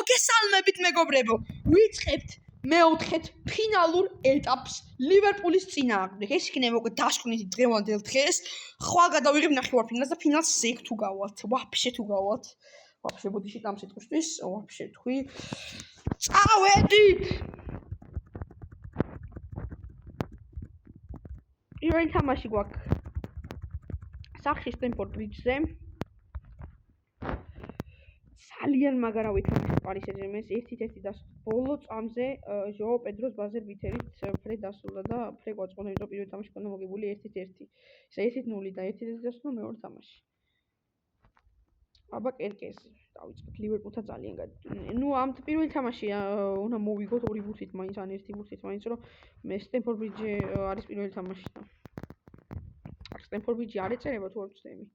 მოგესალმებით მეგობრებო. ვიწყებთ მეოთხეთ ფინალურ ეტაპს ლივერპულის წინააღმდეგ. ეს იქნება უკვე დასკვნითი დღევანდელ დღეს. ხვალ გადავიღებ ნახევარფინალს და ფინალს ზეგ თუ გავალთ. ვაფშე თუ გავალთ. ვაფშე ბოდიში ამ სიტყვისთვის, ვაფშე თქვი. წავედით. პირველი თამაში გვაქვს სახში სტენფორდ ბრიჯზე. ძალიან მაგრა ვითამაშეთ პარის სენ-ჟერმენს 1-1 დასრულდა. ბოლო წამზე ჟოაო პედროს ბაზერ ბითერით ფრე დასრულდა და ფრე გვაწყდა, იმიტომ პირველ თამაში ქონდა მოგებული 1-1. ისა 1-0 და 1-1 დასრულდა მეორე თამაში. აბა კერკეზი. დავიწყოთ ლივერპულთან ძალიან ნუ ამ პირველ თამაში უნდა მოვიგოთ ორი ბურთით მაინც ან ერთი ბურთით მაინც რომ მე სტენფორდ ბრიჯზე არის პირველი თამაში და სტენფორდ ბრიჯი არ ეწერება თუ არ ვწდები.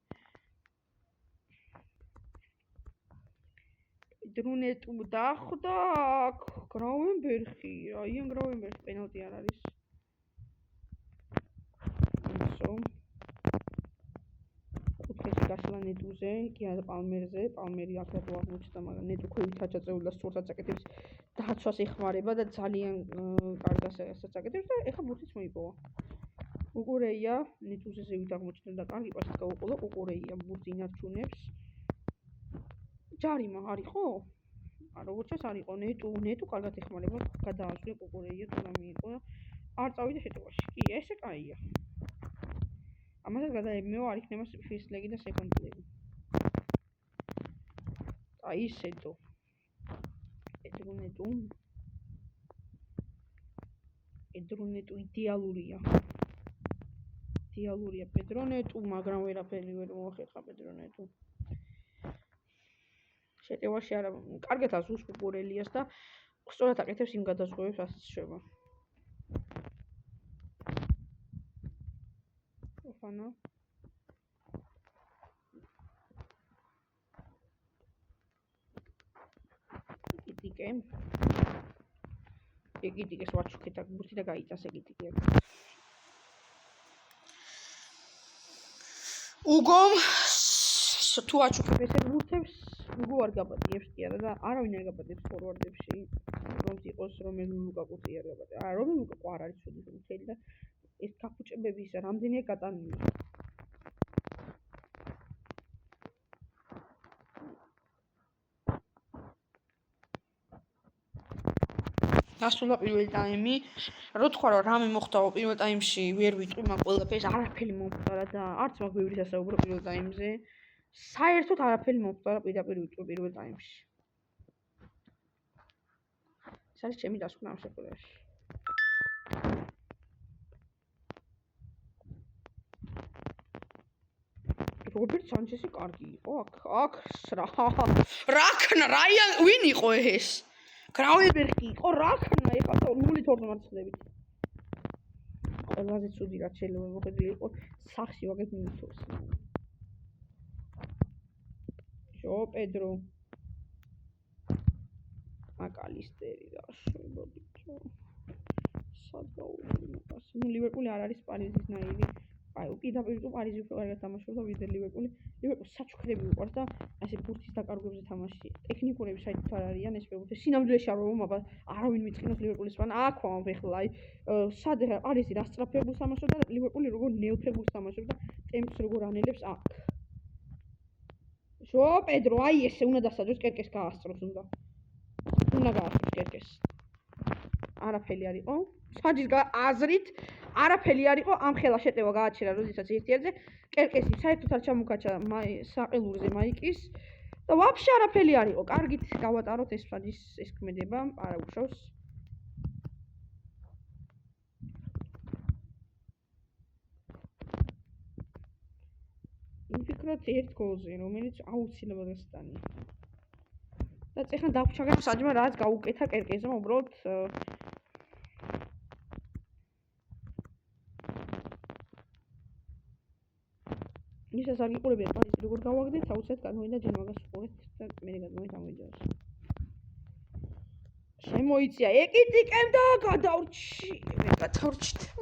დრუნეტუ დახვდა გრაუენბერხი, რაიან გრაუენბერხი პენალტი არ არის. ისო. კუთხეში გასვლა ნეტუზე, კი არა პალმერზე, პალმერი აკრატო აღმოჩნდა, მაგრამ ნეტუ ქვევით აჭაწეულ და სწორად აკეთებს დაცვას ეხმარება და ძალიან კარგად აკეთებს და ეხა ბურთიც მოიპოვა. უყურეია ნეტუზე ზევით აღმოჩნდა და კარგი პასით გაუყოლა, უყურეია ბურთს ინარჩუნებს. ჯარიმა არისო? როგორც ეს არისო, ნეტუ კარგად ეხმარება, გადაასვლა უყურეია თუ რა მიიღო და არ წავიდა შეტევაში. კი, ესე კაია. ამასაც გადაებმევა არ იქნება first leg და second leg. აი ისედო. პედრონეტუ იდეალურია. პედრონეტუ, მაგრამ ვერაფერი ვერ მოახერხა პედრონეტუ. შეტევაში არა, კარგად აზუსტ უყურელიას და სწორად აკეთებს იმ გადაზღვრებებს, რასაც შვება. ოფანა. ეკიტიკეს ვაჩუქეთ აქ ბურთი და გაიწას ეკიტიკე. უგომ თუ აჩუქებ ესე ბურთებს, უგო არ გაპატიებს კი არა და არავინ არ გაპატიებს ფორვარდებში, რომ იყოს რომელი ლუკაკუთი არ გაპატიებს. რომელი ლუკაკუ არ არის ცუდი მთელი და ეს კაპუჭებები ისა რამდენია გატანილი. დასრულდა პირველი ტაიმი. რო თქვა რომ რამე მოხდაო პირველ ტაიმში ვერ ვიტყვი, მაგრამ ყველაფერს არაფერი მომხდარა და არც მაგ ბევრი სასაუბრო პირველ ტაიმზე. საერთოდ არაფერი მომხდარა პირდაპირ ვიტყვი პირველ ტაიმში. ეს არის ჩემი დასკვნა ამ შეხვედრაში. რობერტ სანჩესი კარგი იყო აქ რაკნა რაიან ვინ იყო ეს? გრაუენბერგი იყო რაკნა ეხლა 0-2 მარცხნებით. ყველაზე ცუდი რაც შეიძლება მოხდეს იყო სახში ვაგებ მინუსს. ჟო პედრო აკალისტერი და შვება ბიჭო. სადაუბრუნდა. ნუ ლივერპული არ არის პარიზის ნაირი. აი უკიდაპირ თუ პარიზი უფრო კარგად თამაშობდა ვიდრე ლივერპული. ლივერპული საჩუქრები უყვარს და ასე ბურთის დაკარგვებზე თამაში. ტექნიკურები საერთოდ არ არიან ეს ფეხბურთი. სინამდვილეში არ ვამბობ, არავინ მიწკინოს ლივერპულის ფან. აქ ვამბობ ეხლა აი სად პარიზი რა სწრაფებულს თამაშობდა და ლივერპული როგორ ნეუთრებულს თამაშობდა, ტემპს როგორ ანელებს აქ. ჟო პედრო აი ესე უნდა დასაჯოს კერკეს გაასწროს უნდა. უნდა გაასწროს კერკეს. არაფერი არ იყო. საჯის აზრით არაფერი არ იყო, ამ ხელა შეტევა გააჩერა, როდესაც 1-1-ზე კერკესი საერთოდ არ ჩამოკაჩა საყელურზე მაიკის და ვაფშე არაფერი არ იყო. კარგით გავატაროთ ეს საჯის ეს ქმედება, არა უშავს. ვიფიქროთ ერთ გოლზე, რომელიც აუცილებლად გასტანია. და ეხლა დაგვჩაგებ საჯმა რაც გაუკეთა კერკეზმა უბრალოდ ისაც არ გიყურებიან პარიზი როგორ გავაგდეთ, აუცილებლად გადმოვიდა ჯენოაგას უყურეთ და მე გადმოვიდა ამოიძახს. შემოიწია ეკიტიკემ და გადავრჩი.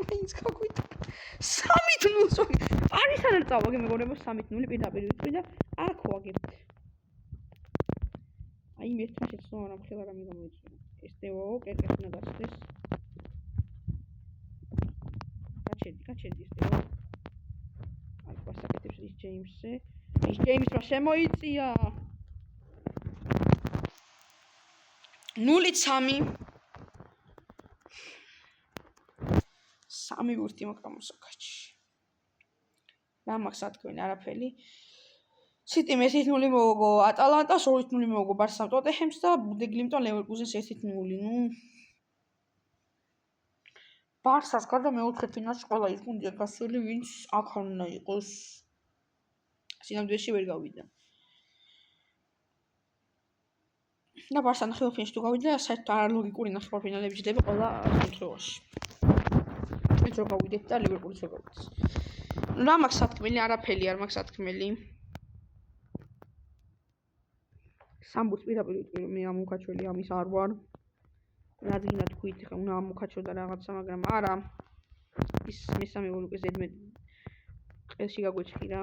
მაინც გაგვიდა. 3-0 პარიზს არ წავაგე მეგობრებო 3-0 პირდაპირ ვიტყვი და აქ ვაგებთ. აი მე ერთმა შეცდომა რა მხელა რამე გამოიწვია. ეს დევო კერკეს უნდა დაცდეს. გაჩერდი ეს დევო. აი პასაკეთებს ის ჯეიმსზე. ის ჯეიმსმა შემოიწია. 0-3 3 ბურთი მოკრა მოსაკაჩი. რა მაქვს ათქვენ არაფერი. City მე 1-0 მოვაგო ატალანტას 2-0 მოვაგო ბარსამ ტოტენჰემს და ბუნდესლიგა ლევერკუზენს 1-0 ნუ ბარსას გარდა მეოთხე ფინალში ყველა ის გუნდია გასული ვინც აქ არ უნდა იყოს სინამდვილეში ვერ გავიდა და ბარსა ნახევარფინალში თუ გავიდა საერთოდ არალოგიკური ნახევარფინალები ჯდება ყველა შემთხვევაში ეს რო გავიდეთ და ლივერპულის რო გავიდეთ რა მაქვს სათქმელი არაფერი არ მაქვს სათქმელი სამბურთს პირდაპირ ვიტყვი მე ამ უკაჩველი ამის არ ვარ რაც გინდა თქვით ხა უნდა ამოქაჩოდა რაღაცა მაგრამ არა ის მესამე გოლი ზედმეტ ყელში გაგვეჭხი რა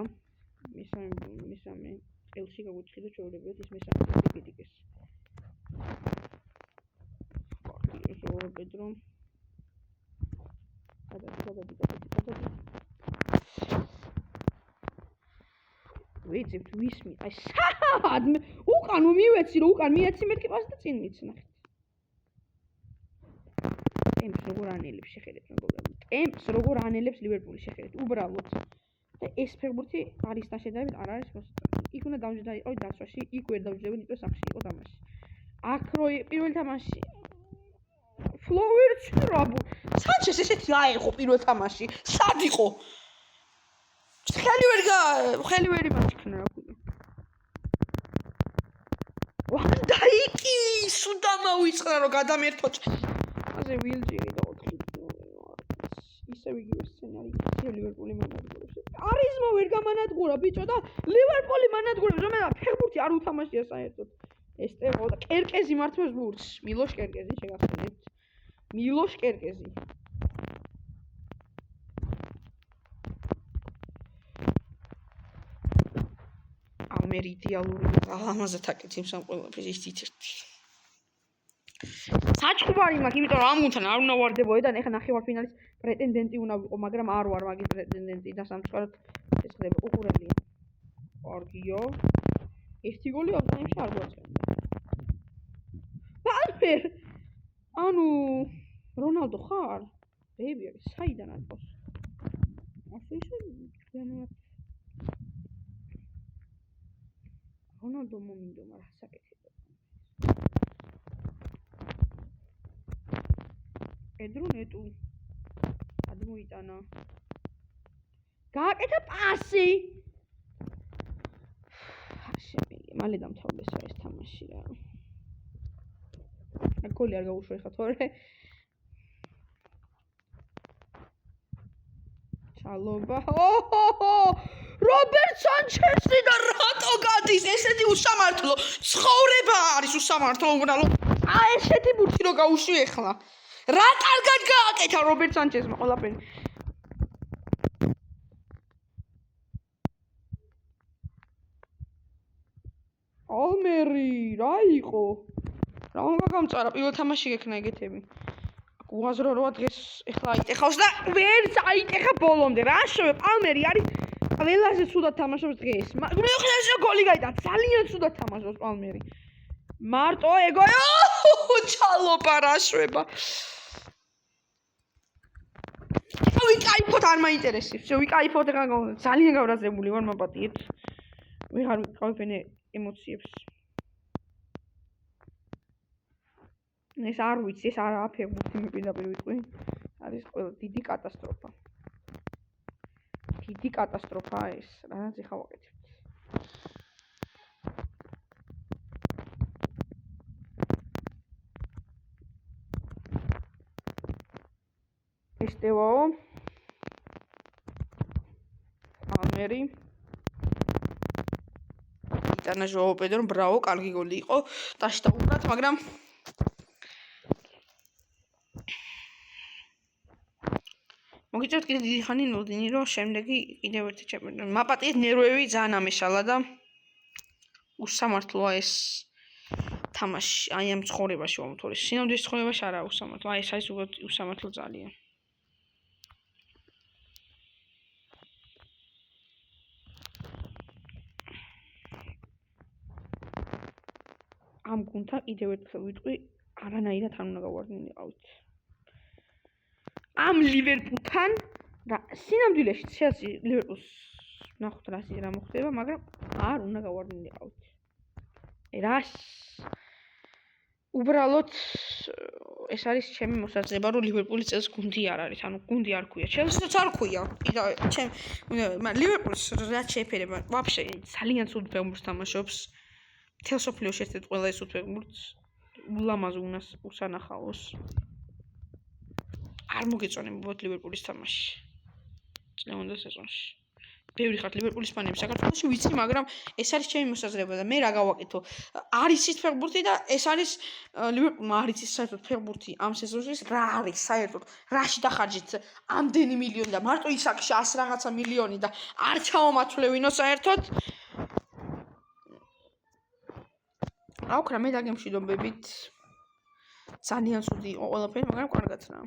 მესამე ყელში გაგვეჭხი და ჩაურებიოთ ის მესამე კრიტიკეს პედრო გადადი ვეძებთ ვისმი აი სად უკან მივეცი რომ უკან მიეცი მეთქი პასი და წინ მიცნახეთ ტემპს როგორ ანელებს შეხედეთ მეგობრებო ტემპს როგორ ანელებს ლივერპული შეხედეთ უბრალოდ და ეს ფეხბურთი არის დაშედარებით არ არის იქ უნდა დამჯდა იყო დაცვაში იქ ვერ დავჯდებოდი იმიტომ სახში იყო თამაში აქ რო პირველ თამაში ფლოვერჩ რაბუ სანჩეს ესეთი აიღო პირველ თამაში სად იყო ხელი ვერ იმაჩქნა რა ქვია ვანდაიკი სუდა მოიწყრა რომ გადამერთო აზე ვილჯერი და 4 ისევ იგივე სცენარი ლივერპული მანადგურებს არიზმა ვერ გამანადგურა ბიჭო და ლივერპული მანადგურებს რომ მე ფეხბურთი არ უთამაშია საერთოდ ეს ტეღო და კერკეზი მართავს ბურთს მილოშ კერკეზი შეგახსენებთ მილოშ კერკეზი ამერი იდეალური ამაზე თაკეთებს ამ ყველაფერს ის თითერთი საჩხუბარი მაქვს იმიტომ რომ ამ გუნდთან არ უნდა ვარდებოდი და ეხლა ნახევარფინალის პრეტენდენტი უნდა ვიყო მაგრამ არ ვარ მაგის პრეტენდენტი და სამწუხაროდ ეს ხდება უყურებია კარგია ერთი გოლი ავტომატში არ გვაწყენდა პალმერ ანუ რონალდო ხარ ბეიბი არის საიდან არის ასე ისე რონალდო მომინდო მაგრამ საკეთებია პედრო ნეტუ ადმოიტანა გააკეთა პასი შემიძლია მალე დამთავრდეს რა ეს თამაში რა გოლი არ გაუშვა ხა თორე ჩალობა რობერტ სანჩესი და რატო გადის ესეთი უსამართლო ცხოვრება არის უსამართლო უბრალოდ ესეთი ბურთი რო გაუშვი ახლა რა კარგად გააკეთა რობერტ სანჩესმა ყველაფერი ალმერი რა იყო რა უნდა გამწარა პირველ თამაში გექნა ეგეთები უაზრო როა დღეს ეხლა აიტეხავს და ვერც აიტეხა ბოლომდე რა შევე პალმერი არის ყველაზე ცუდად თამაშობს დღეს მეუხედავ რომ გოლი გაიტანა ძალიან ცუდად თამაშობს პალმერი მარტო ეგო ჩალობა რა შვება ვიკაიფოთ არ მაინტერესებს ვიკაიფოთ ეხლა ძალიან გავრაზებული ვარ მაპატიეთ ვეღარ ვიყავენ ემოციებს ეს არ ვიცი ეს არ აფეხბურთი მე პირდაპირ ვიტყვი არის ყველა დიდი კატასტროფა ეს რანაც ეხა ვაკეთებთ ეს დევო ამერი იტანა ჟოო პედრო ბრავო კარგი გოლი იყო დაშტაურდათ მაგრამ მოგიჭერთ კიდე დიდი ხანი ნოდინი რომ შემდეგი კიდევ ერთი ჩემპიონი მაპატიეთ ნერვები ძალიან ამეშალა და უსამართლოა ეს თამაში, აი ამ ცხოვრებაში ვამბობ, თორე სინამდვილეს ცხოვრებაში არა უსამართლო. აი ეს არის უბრალოდ უსამართლო ძალიან. ამ გუნდთან კიდევ ერთხელ ვიტყვი, არანაირად არ უნდა გავარდნილიყავით. ამ ლივერპულთან და სინამდვილეში შეიძლება ლივერპულს ნახოთ რა მოხდება, მაგრამ არ უნდა გავარდნილიყავით. რას უბრალოდ ეს არის ჩემი მოსაზრება, რომ ლივერპულის წელს გუნდი არ არის, ანუ გუნდი არ ქვია. ჩელსიც არ ქვია. ლივერპულს რაც შეეფერება, ვაფშე ძალიან ცუდ ფეხბურთს თამაშობს. მთელ სოფლიოში ერთ-ერთი ყველაზე ცუდ ფეხბურთს ულამაზ უსანახაოს. არ მოგეწონებათ ლივერპულის თამაში. წლევანდელ სეზონში. ბევრი ხართ ლივერპულის ფანები საქართველოში ვიცი, მაგრამ ეს არის ჩემი მოსაზრება და მე რა გავაკეთო? არის ის ფეხბურთი და ეს არის ლივერპულმა არის ის საერთოდ ფეხბურთი ამ სეზონში რა არის საერთოდ? რაში დახარჯეთ ამდენი მილიონი და მარტო ისაკში 100 რაღაცა მილიონი და არ ჩავამართლევინო საერთოდ? აუქრა მე დაგემშვიდობებით. ძალიან ცუდი იყო ყველაფერი, მაგრამ კარგად რა.